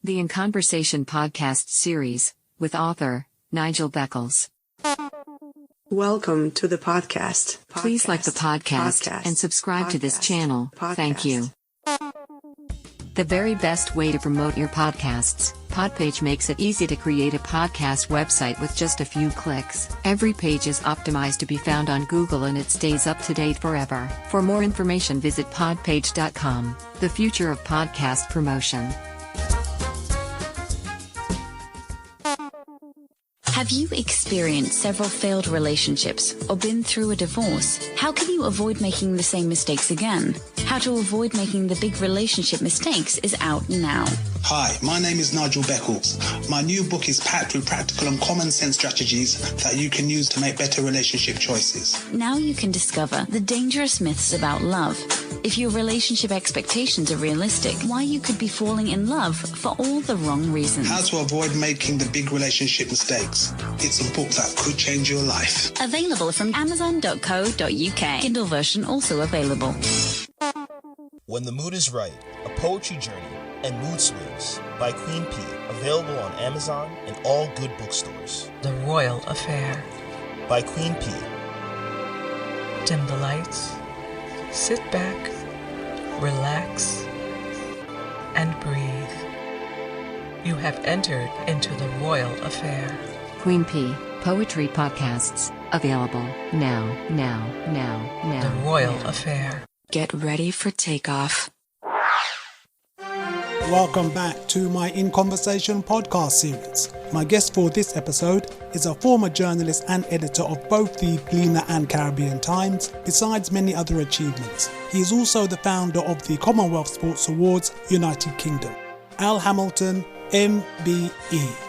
The In Conversation podcast series, with author Nigel Beckles. Welcome to the podcast. Please like the podcast and subscribe to this channel. Thank you. The very best way to promote your podcasts. Podpage makes it easy to create a podcast website with just a few clicks. Every page is optimized to be found on Google and it stays up to date forever. For more information, visit podpage.com. The future of podcast promotion. Have you experienced several failed relationships or been through a divorce? How can you avoid making the same mistakes again? How to avoid making the big relationship mistakes is out now. Hi, my name is Nigel Beckles. My new book is packed with practical and common sense strategies that you can use to make better relationship choices. Now you can discover the dangerous myths about love. If your relationship expectations are realistic, why you could be falling in love for all the wrong reasons. How to avoid making the big relationship mistakes. It's a book that could change your life. Available from amazon.co.uk. Kindle version also available. When the Mood is Right, a poetry journey and mood swings by Queen P. Available on Amazon and all good bookstores. The Royal Affair by Queen P. Dim the lights, sit back, relax, and breathe. You have entered into the Royal Affair. Queen P. Poetry podcasts. Available now. The Royal Affair. Get ready for takeoff. Welcome back to my In Conversation podcast series. My guest for this episode is a former journalist and editor of both the Gleaner and Caribbean Times, besides many other achievements. He is also the founder of the Commonwealth Sports Awards, United Kingdom. Hamilton MBE.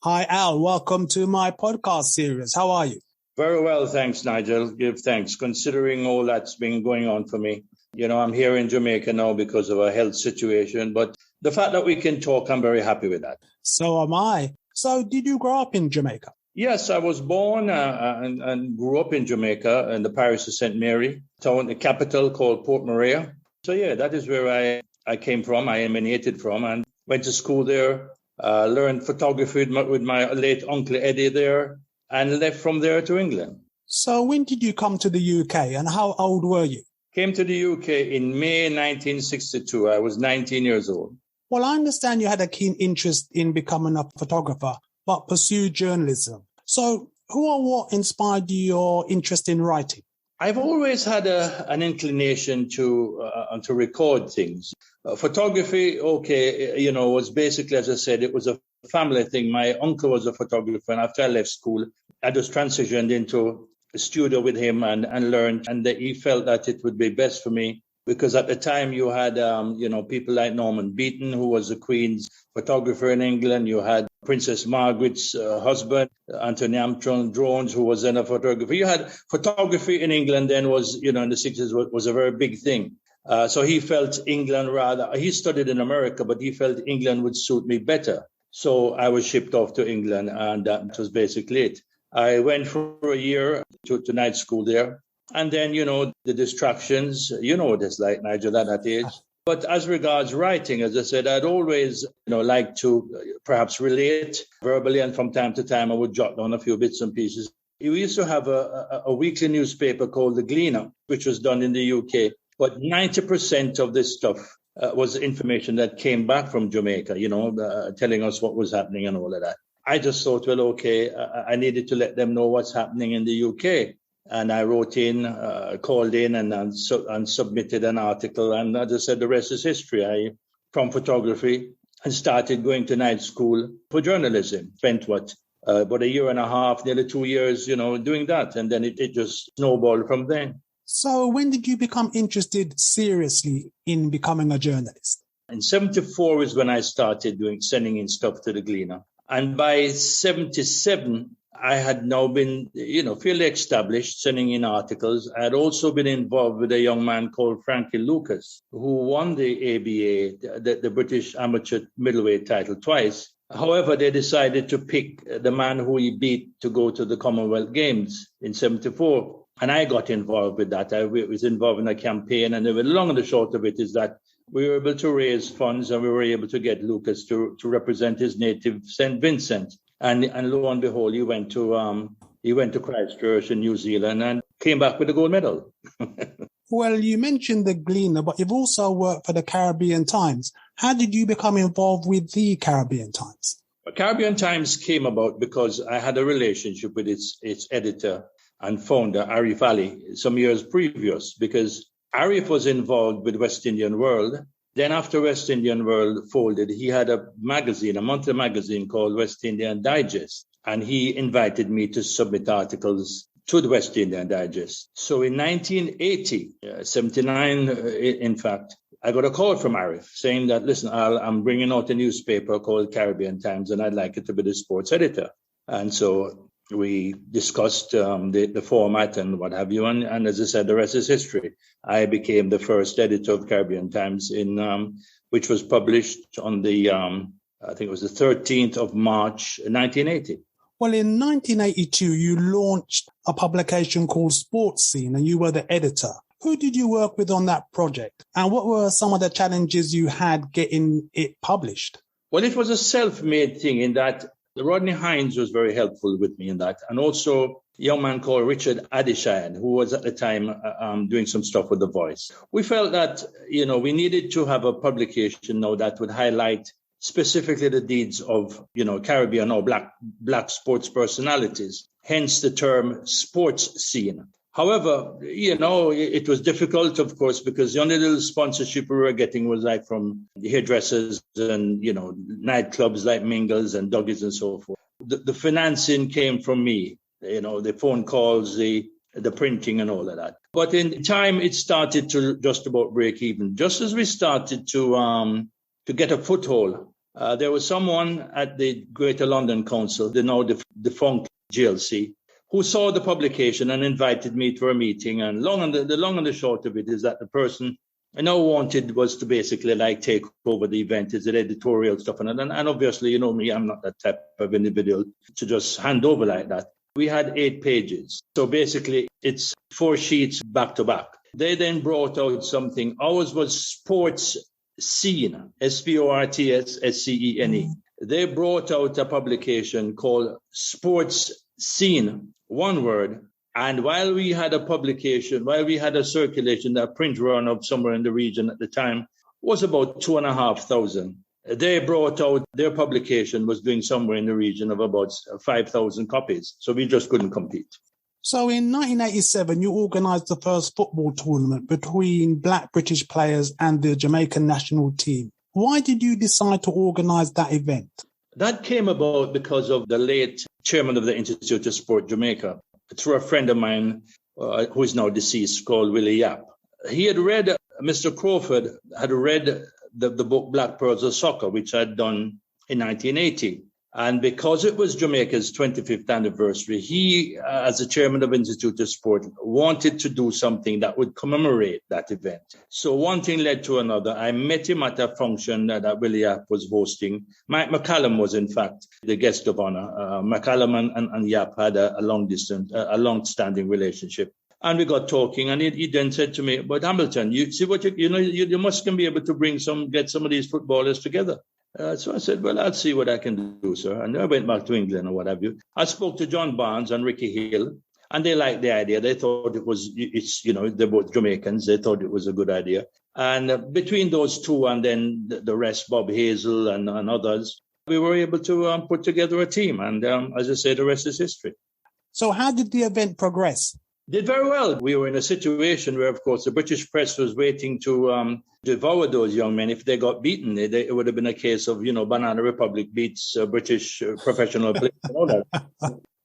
Hi Al, welcome to my podcast series. How are you? Very well, thanks, Nigel. Give thanks, considering all that's been going on for me. You know, I'm here in Jamaica now because of a health situation, but the fact that we can talk, I'm very happy with that. So am I. So did you grow up in Jamaica? Yes, I was born and grew up in Jamaica in the parish of St. Mary, town, the capital called Port Maria. So yeah, that is where I came from, I emanated from, and went to school there, learned photography with my late uncle Eddie there, and left from there to England. So when did you come to the UK and how old were you? Came to the UK in May 1962. I was 19 years old. Well, I understand you had a keen interest in becoming a photographer, but pursued journalism. So who or what inspired your interest in writing? I've always had an inclination to record things. Photography, was basically, as I said, it was a family thing. My uncle was a photographer, and after I left school, I just transitioned into a studio with him and learned. And he felt that it would be best for me because at the time you had, people like Norman Beaton, who was the Queen's photographer in England. You had Princess Margaret's husband, Anthony Armstrong-Jones, who was then a photographer. You had photography in England then was, in the 60s was a very big thing. So he felt England he studied in America, but he felt England would suit me better. So I was shipped off to England, and that was basically it. I went for a year to night school there. And then, the distractions, what it's like, Nigel, at that age. But as regards writing, as I said, I'd always, like to perhaps relate verbally. And from time to time, I would jot down a few bits and pieces. We used to have a weekly newspaper called The Gleaner, which was done in the UK. But 90% of this stuff was information that came back from Jamaica, telling us what was happening and all of that. I just thought, well, okay, I needed to let them know what's happening in the UK. And I wrote in, called in and submitted an article. And as I said, the rest is history. From photography and started going to night school for journalism. Spent about a year and a half, nearly 2 years, doing that. And then it just snowballed from there. So when did you become interested seriously in becoming a journalist? In 74 is when I started sending in stuff to the Gleaner. And by 77, I had now been, fairly established, sending in articles. I had also been involved with a young man called Frankie Lucas, who won the ABA, the British Amateur Middleweight title twice. However, they decided to pick the man who he beat to go to the Commonwealth Games in 74. And I got involved with that. I was involved in a campaign, and the long and the short of it is that we were able to raise funds, and we were able to get Lucas to represent his native St. Vincent. And lo and behold, he went to Christchurch in New Zealand and came back with a gold medal. Well, you mentioned the Gleaner, but you've also worked for the Caribbean Times. How did you become involved with the Caribbean Times? Caribbean Times came about because I had a relationship with its editor and founder, Arif Ali, some years previous, because Arif was involved with West Indian World. Then after West Indian World folded, he had a monthly magazine called West Indian Digest, and he invited me to submit articles to the West Indian Digest. So in 1980, 79, in fact, I got a call from Arif saying that, listen, I'm bringing out a newspaper called Caribbean Times, and I'd like it to be the sports editor. And so we discussed the format and what have you. And as I said, the rest is history. I became the first editor of Caribbean Times, which was published on the, I think it was the 13th of March, 1980. Well, in 1982, you launched a publication called Sports Scene, and you were the editor. Who did you work with on that project? And what were some of the challenges you had getting it published? Well, it was a self-made thing in that Rodney Hinds was very helpful with me in that. And also a young man called Richard Adishayan, who was at the time doing some stuff with The Voice. We felt that, we needed to have a publication now that would highlight specifically the deeds of, Caribbean or black sports personalities, hence the term sports scene. However, it was difficult, of course, because the only little sponsorship we were getting was like from hairdressers and, nightclubs like Mingles and Duggies and so forth. The financing came from me, the phone calls, the printing and all of that. But in time, it started to just about break even. Just as we started to get a foothold, there was someone at the Greater London Council, the now defunct GLC, who saw the publication and invited me to a meeting. And the long and the short of it is that the person I now wanted was to basically take over the event, is it editorial stuff. And obviously, me, I'm not that type of individual to just hand over like that. We had 8 pages. So basically, it's 4 sheets back to back. They then brought out something. Ours was Sports Scene, SPORTS-SCENE. They brought out a publication called Sports Scene, one word. And while we had a circulation, that print run of somewhere in the region at the time was about 2,500. They brought out their publication was doing somewhere in the region of about 5,000 copies. So we just couldn't compete. So in 1987, you organised the first football tournament between black British players and the Jamaican national team. Why did you decide to organise that event? That came about because of the late chairman of the Institute of Sport Jamaica, through a friend of mine who is now deceased, called Willie Yap. He had read, Mr. Crawford had read the book Black Pearls of Soccer, which I'd done in 1980. And because it was Jamaica's 25th anniversary, he, as the chairman of Institute of Sport, wanted to do something that would commemorate that event. So one thing led to another. I met him at a function that Willie Yap was hosting. Mike McCallum was, in fact, the guest of honor. McCallum and Yap had a long-standing relationship. And we got talking, and he then said to me, "But Hamilton, you see what you must be able to get some of these footballers together." So I said, "Well, I'll see what I can do, sir." And I went back to England or what have you. I spoke to John Barnes and Ricky Hill, and they liked the idea. They thought they're both Jamaicans. They thought it was a good idea. And between those two and then the rest, Bob Hazel and others, we were able to put together a team. And as I say, the rest is history. So how did the event progress? Did very well. We were in a situation where, of course, the British press was waiting to devour those young men. If they got beaten, it would have been a case of, Banana Republic beats British professional players and all that.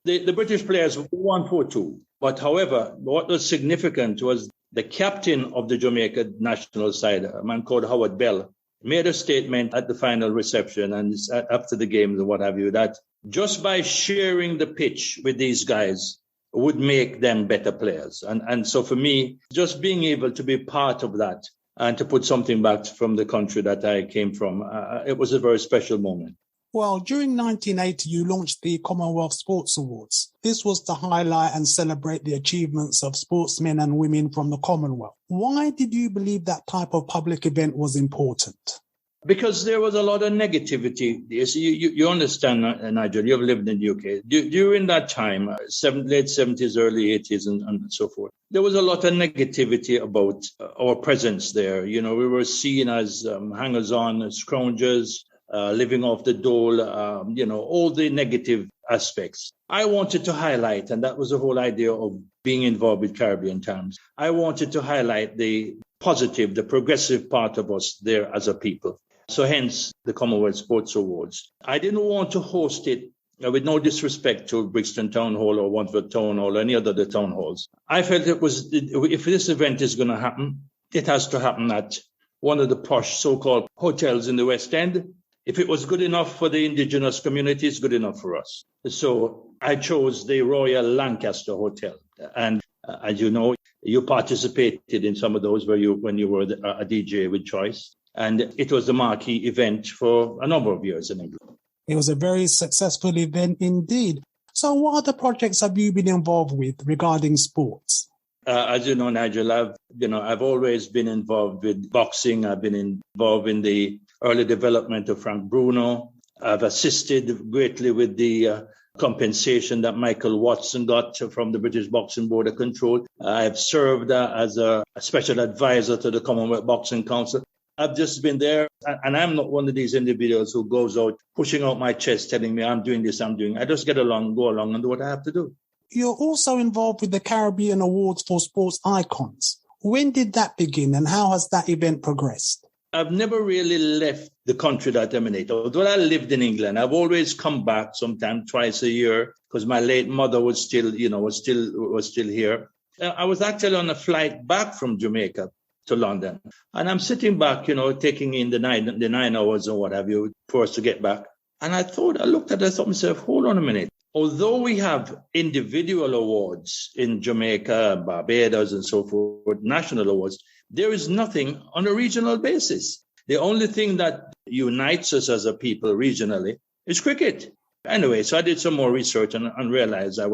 The British players won 4-2. But however, what was significant was the captain of the Jamaica national side, a man called Howard Bell, made a statement at the final reception and after the games and what have you, that just by sharing the pitch with these guys would make them better players. And so for me, just being able to be part of that and to put something back from the country that I came from, it was a very special moment. Well, during 1980, you launched the Commonwealth Sports Awards. This was to highlight and celebrate the achievements of sportsmen and women from the Commonwealth. Why did you believe that type of public event was important? Because there was a lot of negativity. You understand, Nigel, you've lived in the UK. During that time, late 70s, early 80s, and so forth, there was a lot of negativity about our presence there. You know, we were seen as hangers-on, scroungers, living off the dole, all the negative aspects. I wanted to highlight, and that was the whole idea of being involved with Caribbean Times. I wanted to highlight the positive, the progressive part of us there as a people. So hence the Commonwealth Sports Awards. I didn't want to host it with no disrespect to Brixton Town Hall or Wandsworth Town Hall or any other town halls. I felt if this event is going to happen, it has to happen at one of the posh so-called hotels in the West End. If it was good enough for the indigenous community, it's good enough for us. So I chose the Royal Lancaster Hotel. And as you know, you participated in some of those when you were a DJ with Choice. And it was the marquee event for a number of years in England. It was a very successful event indeed. So what other projects have you been involved with regarding sports? As you know, Nigel, I've always been involved with boxing. I've been involved in the early development of Frank Bruno. I've assisted greatly with the compensation that Michael Watson got from the British Boxing Board of Control. I've served as a special advisor to the Commonwealth Boxing Council. I've just been there, and I'm not one of these individuals who goes out pushing out my chest, telling me I'm doing this, I just go along and do what I have to do. You're also involved with the Caribbean Awards for Sports Icons. When did that begin, and how has that event progressed? I've never really left the country that I emanate. Although I lived in England, I've always come back sometime twice a year because my late mother was still here. I was actually on a flight back from Jamaica to London, and I'm sitting back, taking in the 9 hours or what have you for us to get back. And I looked at it, I thought to myself, hold on a minute. Although we have individual awards in Jamaica, Barbados, and so forth, national awards, there is nothing on a regional basis. The only thing that unites us as a people regionally is cricket. Anyway, so I did some more research and realized it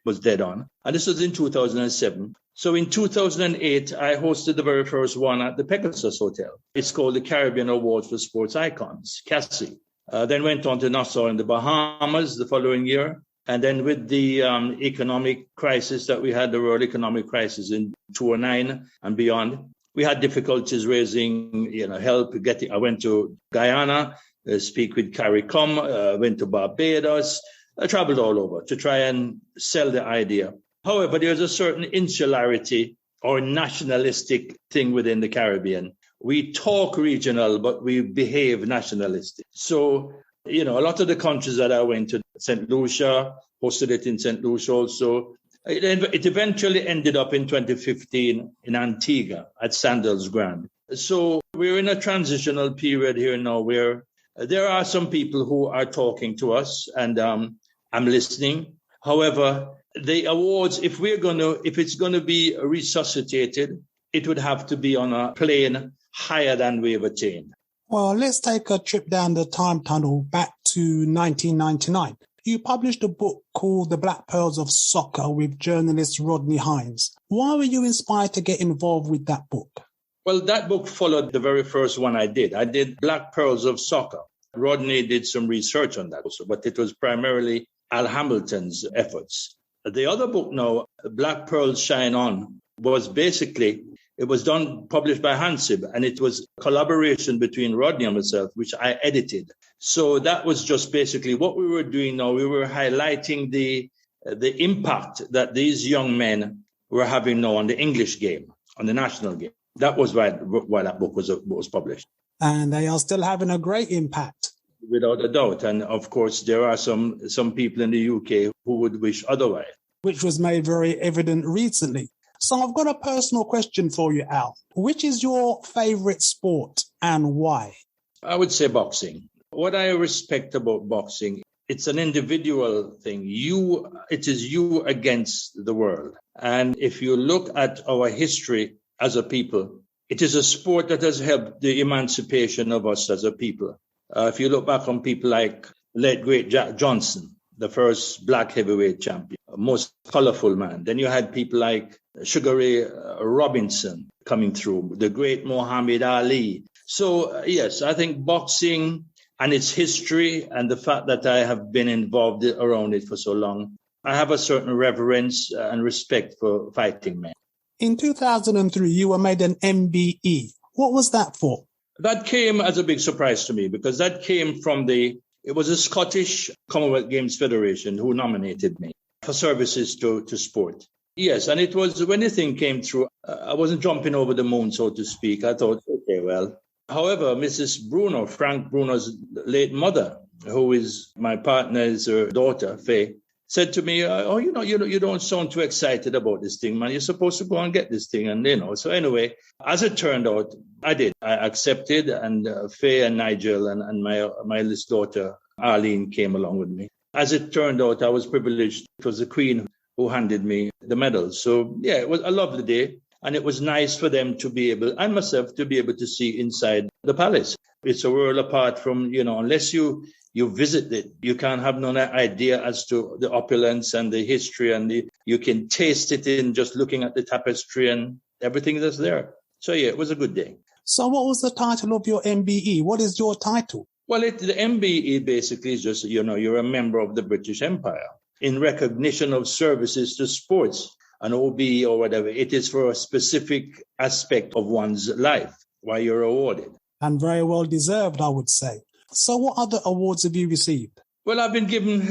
was dead on. And this was in 2007. So in 2008, I hosted the very first one at the Pegasus Hotel. It's called the Caribbean Awards for Sports Icons, CASI. Then went on to Nassau in the Bahamas the following year. And then with the economic crisis that we had, the world economic crisis in 2009 and beyond, we had difficulties raising, help. I went to Guyana, speak with CARICOM, went to Barbados. I traveled all over to try and sell the idea. However, there's a certain insularity or nationalistic thing within the Caribbean. We talk regional, but we behave nationalistic. So, a lot of the countries that I went to, St. Lucia, hosted it in St. Lucia also. It eventually ended up in 2015 in Antigua at Sandals Grand. So we're in a transitional period here now where there are some people who are talking to us, and I'm listening. However, the awards, if it's going to be resuscitated, it would have to be on a plane higher than we've attained. Well, let's take a trip down the time tunnel back to 1999. You published a book called The Black Pearls of Soccer with journalist Rodney Hinds. Why were you inspired to get involved with that book? Well, that book followed the very first one I did. I did Black Pearls of Soccer. Rodney did some research on that also, but it was primarily Al Hamilton's efforts. The other book now, Black Pearls Shine On, was basically, it was published by Hansib, and it was a collaboration between Rodney and myself, which I edited. So that was just basically what we were doing now. We were highlighting the impact that these young men were having now on the English game, on the national game. That was why that book was published. And they are still having a great impact. Without a doubt. And of course, there are some people in the UK who would wish otherwise. Which was made very evident recently. So I've got a personal question for you, Al. Which is your favorite sport and why? I would say boxing. What I respect about boxing, it's an individual thing. It is you against the world. And if you look at our history as a people, it is a sport that has helped the emancipation of us as a people. If you look back on people like late great Jack Johnson, the first black heavyweight champion, most colorful man. Then you had people like Sugar Ray Robinson coming through, the great Muhammad Ali. So, yes, I think boxing and its history and the fact that I have been involved around it for so long, I have a certain reverence and respect for fighting men. In 2003, you were made an MBE. What was that for? That came as a big surprise to me because that came from it was a Scottish Commonwealth Games Federation who nominated me for services to sport. Yes, and it was when the thing came through, I wasn't jumping over the moon, so to speak. I thought, okay, well. However, Mrs. Bruno, Frank Bruno's late mother, who is my partner's daughter, Faye, said to me, you don't sound too excited about this thing, man. You're supposed to go and get this thing. And, so anyway, as it turned out, I did. I accepted, and Faye and Nigel and my eldest daughter, Arlene, came along with me. As it turned out, I was privileged. It was the Queen who handed me the medal. So, yeah, it was a lovely day. And it was nice for them to be able, and myself, to be able to see inside the palace. It's a world apart from, unless you visit it, you can't have no idea as to the opulence and the history, and you can taste it in just looking at the tapestry and everything that's there. So, yeah, it was a good day. So what was the title of your MBE? What is your title? Well, the MBE basically is just, you're a member of the British Empire in recognition of services to sports. An OBE or whatever, it is for a specific aspect of one's life why you're awarded. And very well deserved, I would say. So what other awards have you received? Well, I've been given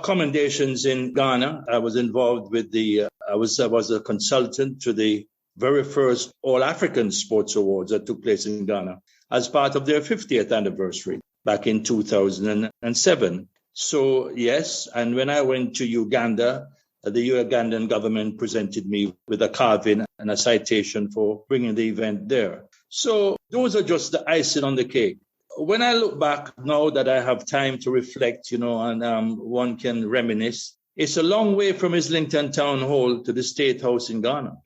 commendations in Ghana. I was involved with I was a consultant to the very first All-African Sports Awards that took place in Ghana as part of their 50th anniversary back in 2007. So, yes, and when I went to Uganda, the Ugandan government presented me with a carving and a citation for bringing the event there. So those are just the icing on the cake. When I look back now that I have time to reflect, and one can reminisce, it's a long way from Islington Town Hall to the State House in Ghana.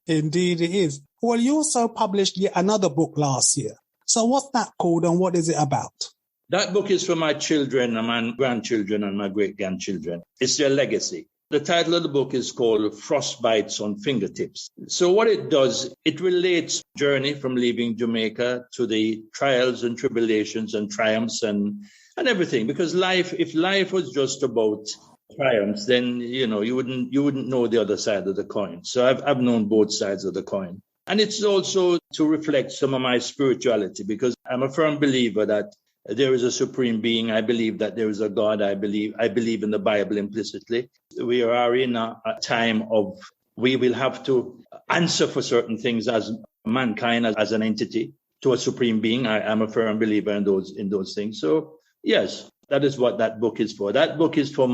Indeed it is. Well, you also published yet another book last year. So what's that called and what is it about? That book is for my children and my grandchildren and my great-grandchildren. It's their legacy. The title of the book is called Frostbites on Fingertips. So what it does, it relates journey from leaving Jamaica to the trials and tribulations and triumphs and everything. Because if life was just about triumphs, then, you wouldn't know the other side of the coin. So I've known both sides of the coin. And it's also to reflect some of my spirituality, because I'm a firm believer that there is a supreme being. I believe that there is a God. I believe in the Bible implicitly. We are in a time of we will have to answer for certain things as mankind, as an entity, to a supreme being. I am a firm believer in those things. So yes, that is what that book is for. That book is for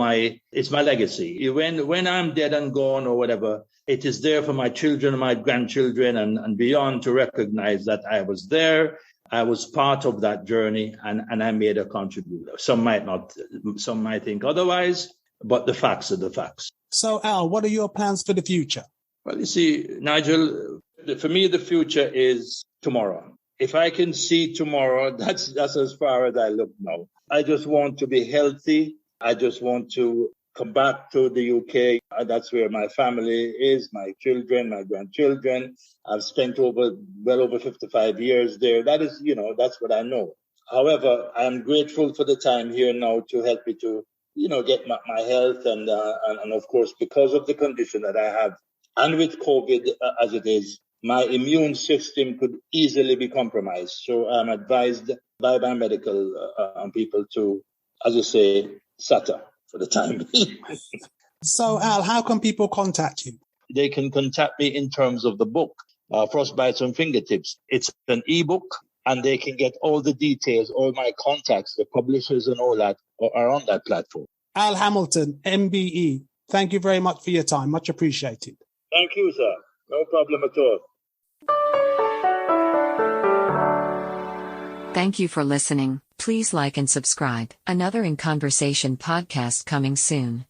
it's my legacy. When I'm dead and gone or whatever, it is there for my children, my grandchildren, and beyond to recognize that I was there. I was part of that journey and I made a contribution. Some might think otherwise, but the facts are the facts. So, Al, what are your plans for the future? Well, you see, Nigel, for me, the future is tomorrow. If I can see tomorrow, that's as far as I look now. I just want to be healthy. I just want to come back to the UK. That's where my family is, my children, my grandchildren. I've spent well over 55 years there. That is, that's what I know. However, I'm grateful for the time here now to help me to, get my health and of course, because of the condition that I have and with COVID as it is, my immune system could easily be compromised. So I'm advised by my medical people to, as I say, SATA for the time being. So, Al, how can people contact you? They can contact me in terms of the book, Frostbites on Fingertips. It's an ebook, and they can get all the details, all my contacts, the publishers and all that are on that platform. Al Hamilton, MBE, thank you very much for your time. Much appreciated. Thank you, sir. No problem at all. Thank you for listening. Please like and subscribe. Another In Conversation podcast coming soon.